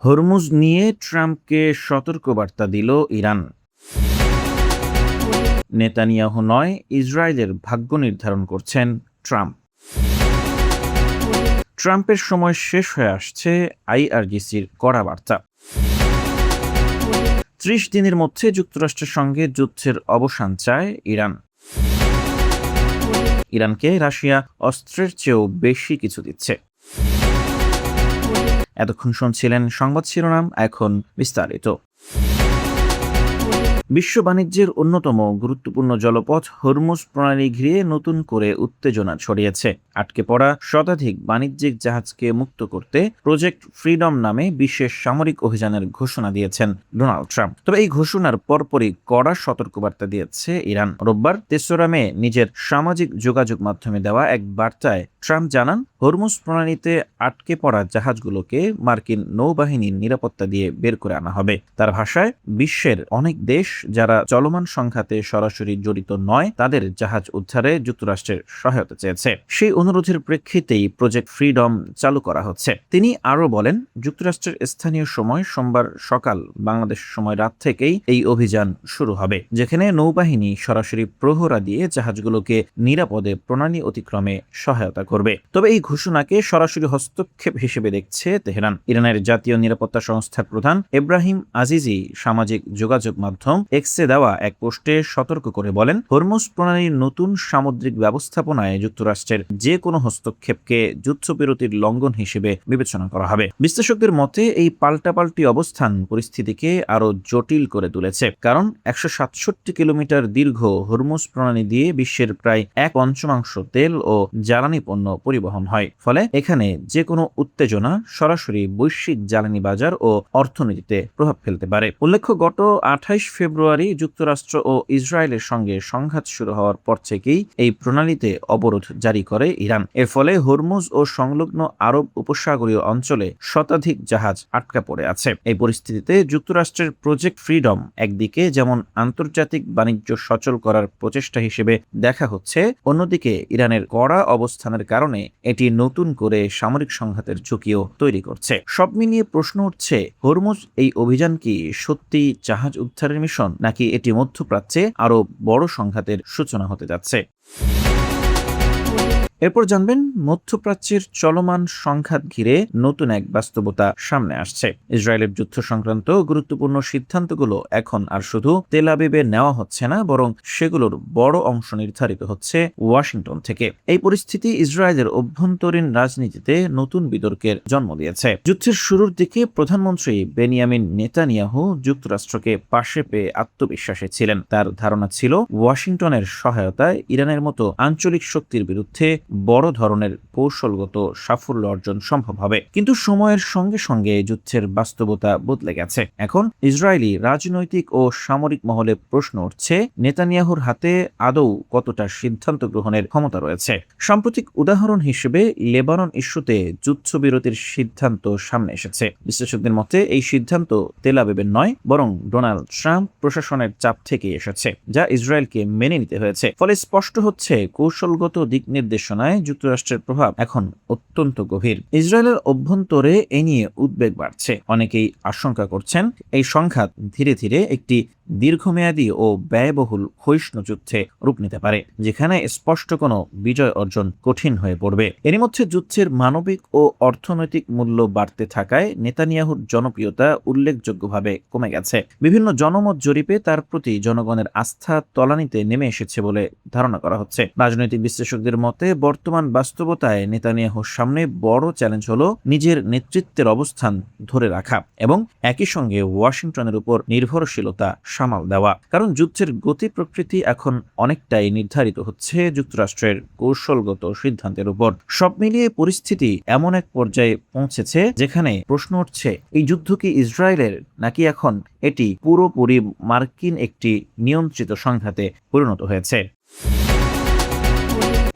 Hormuz নিয়ে ট্রাম্পকে সতর্কবার্তা দিল ইরান। নেতানিয়াহু নয়, ইসরায়েলের ভাগ্য নির্ধারণ করছেন ট্রাম্প। ট্রাম্পের সময় শেষ হয়ে আসছে, আইআরজিসির কড়া বার্তা। ৩০ দিনের মধ্যে যুক্তরাষ্ট্রের সঙ্গে যুদ্ধের অবসান চায় ইরান। ইরানকে রাশিয়া অস্ত্রের চেয়েও বেশি কিছু দিচ্ছে। এতক্ষণ শুনছিলেন সংবাদ শিরোনাম, এখন বিস্তারিত। বিশ্ব বাণিজ্যের অন্যতম গুরুত্বপূর্ণ জলপথ হরমুজ প্রণালী ঘিরে নতুন করে উত্তেজনা ছড়িয়েছে। আটকে পড়া শতাধিক বাণিজ্যিক জাহাজকে মুক্ত করতে প্রজেক্ট ফ্রিডম নামে বিশেষ সামরিক অভিযানের ঘোষণা দিয়েছেন ডোনাল্ড ট্রাম্প। তবে এই ঘোষণার পরপরই কড়া সতর্কবার্তা দিয়েছে ইরান। রোববার ৩রা মে নিজের সামাজিক যোগাযোগ মাধ্যমে দেওয়া এক বার্তায় ট্রাম্প জানান, হরমুজ প্রণালীতে আটকে পড়া জাহাজগুলোকে মার্কিন নৌবাহিনীর নিরাপত্তা দিয়ে বের করে আনা হবে। তার ভাষায়, বিশ্বের অনেক দেশ যারা চলমান সংঘাতে সরাসরি জড়িত নয়, তাদের জাহাজ উদ্ধারে যুক্তরাষ্ট্রের সহায়তা চেয়েছে। সেই অনুরোধের প্রেক্ষিতেই প্রজেক্ট ফ্রিডম চালু করা হচ্ছে। তিনি আরও বলেন, যুক্তরাষ্ট্রের স্থানীয় সময় সোমবার সকাল, বাংলাদেশ সময় রাত থেকেই এই অভিযান শুরু হবে, যেখানে নৌবাহিনী সরাসরি প্রহরা দিয়ে জাহাজগুলোকে নিরাপদে প্রণালী অতিক্রমে সহায়তা করবে। তবে এই ঘোষণাকে সরাসরি হস্তক্ষেপ হিসেবে দেখছে তেহরান। ইরানের জাতীয় নিরাপত্তা সংস্থার প্রধান এব্রাহিম আজিজি সামাজিক যোগাযোগ মাধ্যম এক্সে দেওয়া এক পোস্টে সতর্ক করে বলেন, হরমুজ প্রণালীর নতুন সামুদ্রিক ব্যবস্থাপনায় যুক্তরাষ্ট্রের যে কোনো হস্তক্ষেপকে যুদ্ধবিরতির লঙ্ঘন হিসেবে বিবেচনা করা হবে। বিশ্লেষকদের মতে এই পাল্টাপাল্টি অবস্থান পরিস্থিতিকে আরো জটিল করে তুলেছে, কারণ ১৬৭ কিলোমিটার দীর্ঘ হরমুজ প্রণালী দিয়ে বিশ্বের প্রায় ১/৫ তেল ও জ্বালানি পণ্য পরিবহন হয়। ফলে এখানে যে কোনো উত্তেজনা সরাসরি বৈশ্বিক জ্বালানি বাজার ও অর্থনীতিতে প্রভাব ফেলতে পারে। উল্লেখ্য, গত ২৮ ফেব্রুয়ারি যুক্তরাষ্ট্র ও ইসরায়েলের সঙ্গে সংঘাত শুরু হওয়ার পর থেকেই এই প্রণালীতে অবরোধ জারি করে ইরান। এর ফলে হরমুজ ও সংলগ্ন আরব উপসাগরীয় অঞ্চলে শতাধিক জাহাজ আটকা পড়ে আছে। এই পরিস্থিতিতে যুক্তরাষ্ট্রের প্রজেক্ট ফ্রিডম একদিকে যেমন আন্তর্জাতিক বাণিজ্য সচল করার প্রচেষ্টা হিসেবে দেখা হচ্ছে, অন্যদিকে ইরানের কড়া অবস্থানের কারণে এটি নতুন করে সামরিক সংঘাতের ঝুঁকিও তৈরি করছে। সব মিলিয়ে প্রশ্ন উঠছে, হরমুজ এই অভিযান কি সত্যি জাহাজ উদ্ধারের মিশন, নাকি এটি মধ্যপ্রাচ্যে আরো বড় সংঘাতের সূচনা হতে যাচ্ছে? এরপর জানবেন, মধ্যপ্রাচ্যের চলমান সংঘাত ঘিরে নতুন এক বাস্তবতা সামনে আসছে। ইসরায়েলের যুদ্ধ সংক্রান্ত গুরুত্বপূর্ণ সিদ্ধান্তগুলো এখন আর শুধু তেল আবিবে নেওয়া হচ্ছে না, বরং সেগুলোর বড় অংশ নির্ধারিত হচ্ছে ওয়াশিংটন থেকে। এই পরিস্থিতি ইসরায়েলের অভ্যন্তরীণ রাজনীতিতে নতুন বিতর্কের জন্ম দিয়েছে। যুদ্ধের শুরুর দিকে প্রধানমন্ত্রী বেনিয়ামিন নেতানিয়াহু যুক্তরাষ্ট্রকে পাশে পেয়ে আত্মবিশ্বাসী ছিলেন। তার ধারণা ছিল, ওয়াশিংটনের সহায়তায় ইরানের মতো আঞ্চলিক শক্তির বিরুদ্ধে বড় ধরনের কৌশলগত সাফল্য অর্জন সম্ভব হবে। কিন্তু সময়ের সঙ্গে সঙ্গে যুদ্ধের বাস্তবতা বদলে গেছে। এখন ইসরায়েলি রাজনৈতিক ও সামরিক মহলে প্রশ্ন উঠছে, নেতানিয়াহুর হাতে আদৌ কতটা সিদ্ধান্ত গ্রহণের ক্ষমতা রয়েছে। সাম্প্রতিক উদাহরণ হিসেবে লেবানন ইস্যুতে যুদ্ধবিরতির সিদ্ধান্ত সামনে এসেছে। বিশ্লেষকদের মতে এই সিদ্ধান্ত তেল আবিবের নয়, বরং ডোনাল্ড ট্রাম্প প্রশাসনের চাপ থেকে এসেছে, যা ইসরায়েলকে মেনে নিতে হয়েছে। ফলে স্পষ্ট হচ্ছে, কৌশলগত দিক নির্দেশনায় যুক্তরাষ্ট্রের প্রভাব এখন অত্যন্ত গভীর। ইসরায়েলের অভ্যন্তরে এ নিয়ে উদ্বেগ বাড়ছে। অনেকেই আশঙ্কা করছেন, এই সংঘাত ধীরে ধীরে একটি দীর্ঘমেয়াদী ও ব্যয়বহুল ক্ষয়িষ্ণু যুদ্ধে রূপ নিতে পারে, যেখানে স্পষ্ট কোনো বিজয় অর্জন কঠিন হয়ে পড়বে। এরই মধ্যে যুদ্ধের মানবিক ও অর্থনৈতিক মূল্য বাড়তে থাকায় নেতানিয়াহুর জনপ্রিয়তা উল্লেখযোগ্যভাবে কমে গেছে। বিভিন্ন জনমত জরিপে তার প্রতি জনগণের আস্থা তলানিতে নেমে এসেছে বলে ধারণা করা হচ্ছে। রাজনৈতিক বিশ্লেষকদের মতে বর্তমান বাস্তবতায় নেতানিয়াহুর সামনে বড় চ্যালেঞ্জ হলো নিজের নেতৃত্বের অবস্থান ধরে রাখা এবং একই সঙ্গে ওয়াশিংটনের উপর নির্ভরশীলতা সামাল দেওয়া। কারণ যুদ্ধের গতি প্রকৃতি এখন অনেকটাই নির্ধারিত হচ্ছে যুক্তরাষ্ট্রের কৌশলগত সিদ্ধান্তের উপর। সব মিলিয়ে পরিস্থিতি এমন এক পর্যায়ে পৌঁছেছে যেখানে প্রশ্ন উঠছে, এই যুদ্ধ কি ইসরায়েলের, নাকি এখন এটি পুরোপুরি মার্কিন একটি নিয়ন্ত্রিত সংঘাতে পরিণত হয়েছে?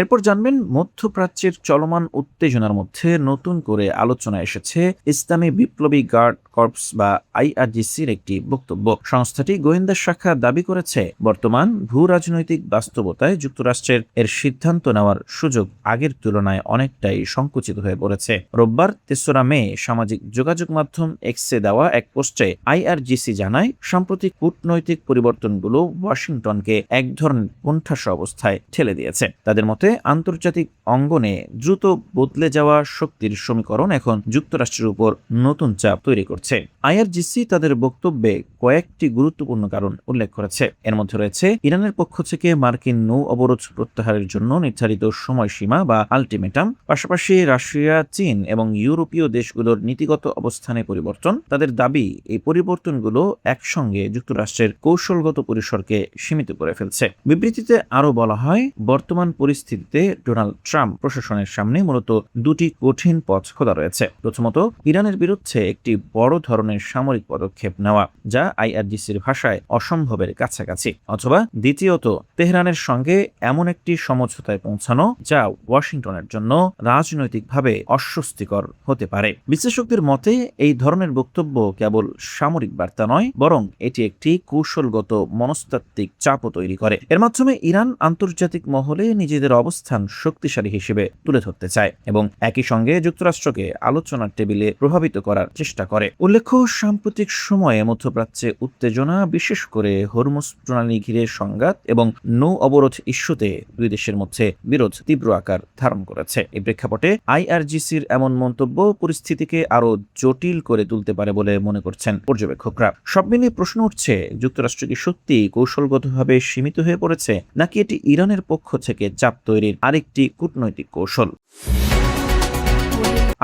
এরপর জানবেন, মধ্যপ্রাচ্যের চলমান উত্তেজনার মধ্যে নতুন করে আলোচনা এসেছে ইসলামী বিপ্লবী গার্ড কর্পস বা আইআরজিসির একটি বক্তব্য। সংস্থাটি গোয়েন্দা শাখা দাবি করেছে, বর্তমান ভূ রাজনৈতিক বাস্তবতায় যুক্তরাষ্ট্রের এর সিদ্ধান্ত নেওয়ার সুযোগ আগের তুলনায় অনেকটাই সংকুচিত হয়ে পড়েছে। রোববার ৩রা মে সামাজিক যোগাযোগ মাধ্যম এক্সে দেওয়া এক পোস্টে আইআরজিসি জানায়, সাম্প্রতিক কূটনৈতিক পরিবর্তনগুলো ওয়াশিংটনকে এক ধরনের কোণঠাসা অবস্থায় ঠেলে দিয়েছে। তাদের মতে আন্তর্জাতিক অঙ্গনে দ্রুত বদলে যাওয়া শক্তির সমীকরণ এখন যুক্তরাষ্ট্রের উপর নতুন চাপ তৈরি করছে। আইআরজিসি তাদের বক্তব্যে কয়েকটি গুরুত্বপূর্ণ কারণ উল্লেখ করেছে। এর মধ্যে রয়েছে ইরানের পক্ষ থেকে মার্কিন নৌ অবরোধ প্রত্যাহারের জন্য নির্ধারিত সময়সীমা বা আলটিমেটাম, পাশাপাশি রাশিয়া, চীন এবং ইউরোপীয় দেশগুলোর নীতিগত অবস্থানে পরিবর্তন। তাদের দাবি, এই পরিবর্তনগুলো একসঙ্গে যুক্তরাষ্ট্রের কৌশলগত পরিসরকে সীমিত করে ফেলছে। বিবৃতিতে আরও বলা হয়, বর্তমান পরিস্থিতিতে ডোনাল্ড ট্রাম্প প্রশাসনের সামনে মূলত দুটি কঠিন পথ খোলা রয়েছে। প্রথমত, ইরানের বিরুদ্ধে একটি বড় ধরনের সামরিক পদক্ষেপ নেওয়া, যা আইআরজিসির ভাষায় অসম্ভবের কাছাকাছি, অথবা দ্বিতীয়ত, তেহরানের সঙ্গে এমন একটি সমঝোতায় পৌঁছানো যা ওয়াশিংটনের জন্য রাজনৈতিকভাবে অস্বস্তিকর হতে পারে। বিশ্লেষকদের মতে এই ধরনের বক্তব্য কেবল সামরিক বার্তা নয়, বরং এটি একটি কৌশলগত মনস্তাত্ত্বিক চাপও তৈরি করে। এর মাধ্যমে ইরান আন্তর্জাতিক মহলে নিজেদের অবস্থান শক্তিশালী হিসেবে তুলে ধরতে চায় এবং একই সঙ্গে যুক্তরাষ্ট্রকে আলোচনার টেবিলে প্রভাবিত করার চেষ্টা করে। উল্লেখ্য, সাম্প্রতিক সময়ে মধ্যপ্রাচ্যে উত্তেজনা, বিশেষ করে হরমুজ প্রণালী ঘিরে সংঘাত এবং নৌ অবরোধ ইস্যুতে দুই দেশের মধ্যে বিরোধ তীব্র আকার ধারণ করেছে। এই প্রেক্ষাপটে আইআরজিসির এমন মন্তব্য পরিস্থিতিকে আরো জটিল করে তুলতে পারে বলে মনে করছেন পর্যবেক্ষকরা। সব মিলিয়ে প্রশ্ন উঠছে, যুক্তরাষ্ট্র কি সত্যি কৌশলগতভাবে সীমিত হয়ে পড়েছে, নাকি এটি ইরানের পক্ষ থেকে চাপ তৈরির আরেকটি কূটনৈতিক কৌশল?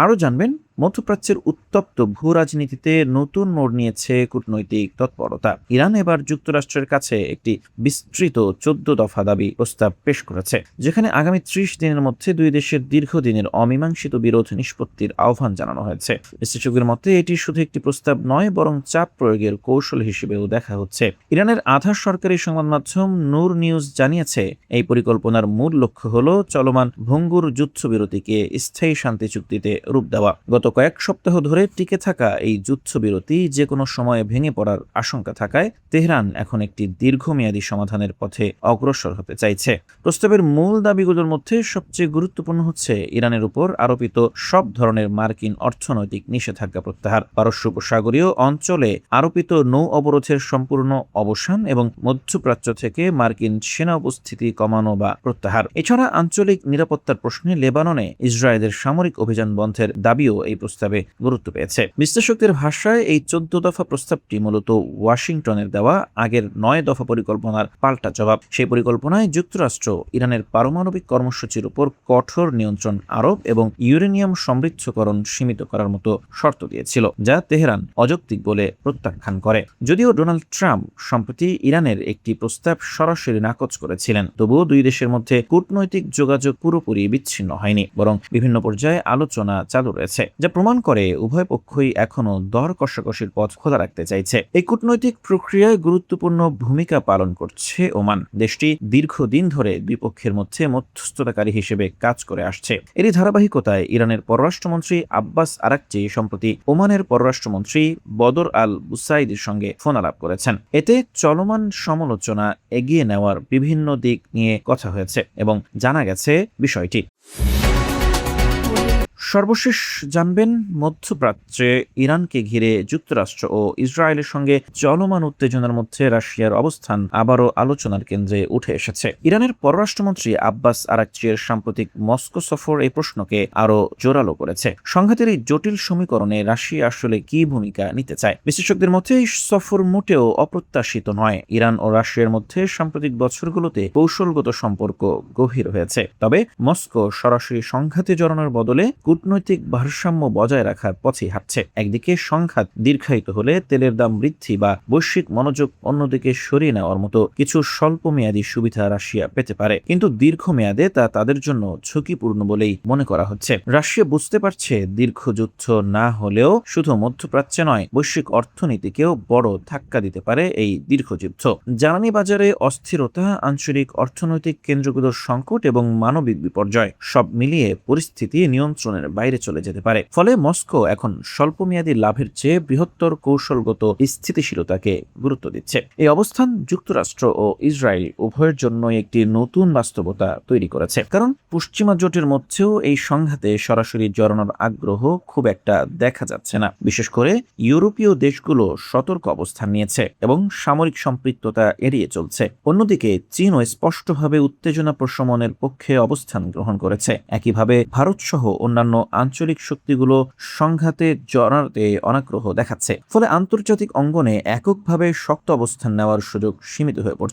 আরও জানবেন, মধ্যপ্রাচ্যের উত্তপ্ত ভূ রাজনীতিতে নতুন মোড় নিয়েছে কূটনৈতিক তৎপরতা। ইরান এবার যুক্তরাষ্ট্রের কাছে একটি বিস্তৃত 14 দফা দাবি প্রস্তাব পেশ করেছে, যেখানে আগামী 30 দিনের মধ্যে দুই দেশের দীর্ঘদিনের অমীমাংসিত বিরোধ নিষ্পত্তির আহ্বান জানানো হয়েছে। বিশ্লেষকদের মতে এটি শুধু একটি প্রস্তাব নয়, বরং চাপ প্রয়োগের কৌশল হিসেবেও দেখা হচ্ছে। ইরানের আধা সরকারি সংবাদ মাধ্যম নূর নিউজ জানিয়েছে, এই পরিকল্পনার মূল লক্ষ্য হল চলমান ভঙ্গুর যুদ্ধবিরতিকে স্থায়ী শান্তি চুক্তিতে রূপ দেওয়া। গত কয়েক সপ্তাহ ধরে টিকে থাকা এই যুদ্ধবিরতি যে কোনো সময়ে ভেঙে পড়ার আশঙ্কা থাকায় তেহরান এখন একটি দীর্ঘমেয়াদী সমাধানের পথে অগ্রসর হতে চাইছে। প্রস্তাবের মূল দাবিগুলোর মধ্যে সবচেয়ে গুরুত্বপূর্ণ হচ্ছে ইরানের উপর আরোপিত সব ধরনের মার্কিন অর্থনৈতিক নিষেধাজ্ঞা প্রত্যাহার, পারস্য উপসাগরীয় অঞ্চলে আরোপিত নৌ অবরোধের সম্পূর্ণ অবসান এবং মধ্যপ্রাচ্য থেকে মার্কিন সেনা উপস্থিতি কমানো বা প্রত্যাহার। এছাড়া আঞ্চলিক নিরাপত্তার প্রশ্নে লেবাননে ইসরায়েলের সামরিক অভিযান বন্ধের দাবিও এই প্রস্তাবে গুরুত্ব পেয়েছে। বিশ্লেষকদের ভাষায় এই 14 দফা প্রস্তাবটি মূলত ওয়াশিংটনের দেওয়া আগের 9 দফা পরিকল্পনার পাল্টা জবাব। সেই পরিকল্পনায় যুক্তরাষ্ট্র ইরানের পারমাণবিক কর্মসূচির উপর কঠোর নিয়ন্ত্রণ আরোপ এবং ইউরেনিয়াম সমৃদ্ধকরণ সীমিত করার মতো শর্ত দিয়েছিল, যা তেহরান অযৌক্তিক বলে প্রত্যাখ্যান করে। যদিও ডোনাল্ড ট্রাম্প সম্প্রতি ইরানের একটি প্রস্তাব সরাসরি নাকচ করেছিলেন, তবুও দুই দেশের মধ্যে কূটনৈতিক যোগাযোগ পুরোপুরি বিচ্ছিন্ন হয়নি, বরং বিভিন্ন পর্যায়ে আলোচনা চালু রয়েছে, যা প্রমাণ করে উভয় পক্ষই এখনো দর কষাকষির পথ খোলা রাখতে চাইছে। এই কূটনৈতিক প্রক্রিয়ায় গুরুত্বপূর্ণ ভূমিকা পালন করছে ওমান। দেশটি দীর্ঘদিন ধরে দুই পক্ষের মধ্যে মধ্যস্থতাকারী হিসেবে কাজ করে আসছে। এরই ধারাবাহিকতায় ইরানের পররাষ্ট্রমন্ত্রী আব্বাস আরাকচি সম্প্রতি ওমানের পররাষ্ট্রমন্ত্রী বদর আল বুসাইদের সঙ্গে ফোন আলাপ করেছেন। এতে চলমান সমালোচনা এগিয়ে নেওয়ার বিভিন্ন দিক নিয়ে কথা হয়েছে এবং জানা গেছে বিষয়টি। সর্বশেষ জানবেন, মধ্যপ্রাচ্যে ইরানকে ঘিরে যুক্তরাষ্ট্র ও ইসরায়েলের সঙ্গে চলমান উত্তেজনার মধ্যে রাশিয়ার অবস্থান আবারও আলোচনার কেন্দ্রে উঠে এসেছে। ইরানের পররাষ্ট্রমন্ত্রী আব্বাস আরাকচির সাম্প্রতিক মস্কো সফর এই প্রশ্নকে আরও জোরালো করেছে। সংঘাতের এই জটিল সমীকরণে রাশিয়া আসলে কি ভূমিকা নিতে চায়? বিশেষজ্ঞদের মতে এই সফর মোটেও অপ্রত্যাশিত নয়। ইরান ও রাশিয়ার মধ্যে সাম্প্রতিক বছরগুলোতে কৌশলগত সম্পর্ক গভীর হয়েছে, তবে মস্কো সরাসরি সংঘাতে জড়ানোর বদলে কূটনৈতিক ভারসাম্য বজায় রাখার পথে হাঁটছে। একদিকে সংঘাত দীর্ঘায়িত হলে তেলের দাম বৃদ্ধি বা বৈশ্বিক মনোযোগ অন্যদিকে সরিয়ে নেওয়ার মতো কিছু স্বল্পমেয়াদী সুবিধা রাশিয়া পেতে পারে, কিন্তু দীর্ঘমেয়াদে তা তাদের জন্য ঝুঁকিপূর্ণ বলেই মনে করা হচ্ছে। রাশিয়া বুঝতে পারছে দীর্ঘ যুদ্ধ না হলেও শুধু মধ্যপ্রাচ্যে নয়, বৈশ্বিক অর্থনীতিকেও বড় ধাক্কা দিতে পারে এই দীর্ঘ যুদ্ধ। জ্বালানি বাজারে অস্থিরতা, আঞ্চলিক অর্থনৈতিক কেন্দ্রগুলোর সংকট এবং মানবিক বিপর্যয় সব মিলিয়ে পরিস্থিতি নিয়ন্ত্রণের নিয়ন্ত্রণের বাইরে চলে যেতে পারে। ফলে মস্কো এখন স্বল্পমেয়াদী লাভের চেয়ে বৃহত্তর কৌশলগত স্থিতিশীলতাকে গুরুত্ব দিচ্ছে। এই অবস্থান যুক্তরাষ্ট্র ও ইসরায়েল উভয়ের জন্য একটি নতুন বাস্তবতা তৈরি করেছে, কারণ পশ্চিমা জোটের মধ্যেও এই সংঘাতে সরাসরি জড়ানোর আগ্রহ খুব একটা দেখা যাচ্ছে না। বিশেষ করে ইউরোপীয় দেশগুলো সতর্ক অবস্থান নিয়েছে এবং সামরিক সম্পৃক্ততা এড়িয়ে চলছে। অন্যদিকে চীনও স্পষ্টভাবে উত্তেজনা প্রশমনের পক্ষে অবস্থান গ্রহণ করেছে। একইভাবে ভারত সহ অন্যান্য আঞ্চলিক শক্তিগুলো সংঘাতে জড়াতে অনাগ্রহ দেখাচ্ছে। ফলে আন্তর্জাতিক অঙ্গনে এককভাবে শক্ত অবস্থান নেওয়ার সুযোগ সীমিত হয়ে পড়ছে।